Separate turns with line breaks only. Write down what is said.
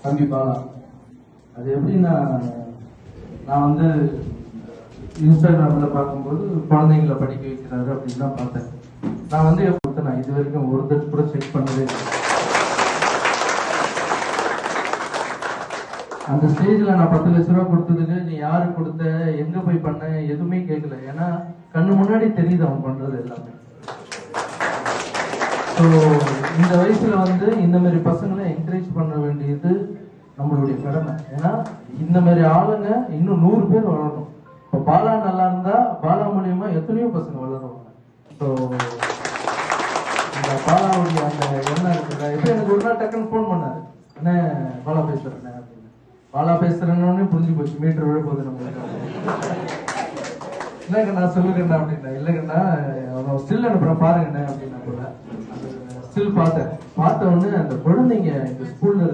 தம்பி பாலா. அது எப்படின்னா, நான் வந்து இன்ஸ்டாகிராம்ல பார்க்கும்போது குழந்தைங்களை படிக்க வைக்கிறாரு அப்படின்னு தான் பார்த்தேன். நான் வந்து நான் இது வரைக்கும் ஒருத்தர் கூட செக் பண்ணதே இல்லை. அந்த ஸ்டேஜில் நான் 10 லட்ச ரூபா கொடுத்ததுக்கு நீ யாருக்கு கொடுத்த, எங்க போய் பண்ண, எதுவுமே கேட்கல. ஏன்னா கண்ணு முன்னாடி தெரியுது அவன் பண்றது எல்லாமே. ஸோ இந்த வயசுல வந்து இந்த மாதிரி பசங்களை என்கரேஜ் பண்ண வேண்டியது நம்மளுடைய கடமை. ஏன்னா இந்த மாதிரி ஆளுங்க இன்னும் 100 பேர் வளரணும். இப்போ பாலா நல்லா இருந்தா பாலா மூலியமா எத்தனையோ பசங்க வளருவாங்க. ஸோ இந்த பாலாவுடைய அந்த எண்ணம் இருக்குல்ல. இப்போ எனக்கு ஒரு நாள் டக்குன்னு ஃபோன் பண்ணாரு, என்ன பாலா பேசுறேன் அப்படின்னு. பாலா பேசுறேன்னு புரிஞ்சு போச்சு, மீட்டர் விழ போகுது நம்மளுக்கு. இல்லைங்கண்ணா சொல்லுங்கண்ணா அப்படின்னா, இல்லைங்கண்ணா அவன் ஸ்டில் அனுப்புறேன் பாருங்கண்ணே அப்படின்னா கூட ஸ்டில் பார்த்த உடனே அந்த குழந்தைங்க இந்த ஸ்கூல்ல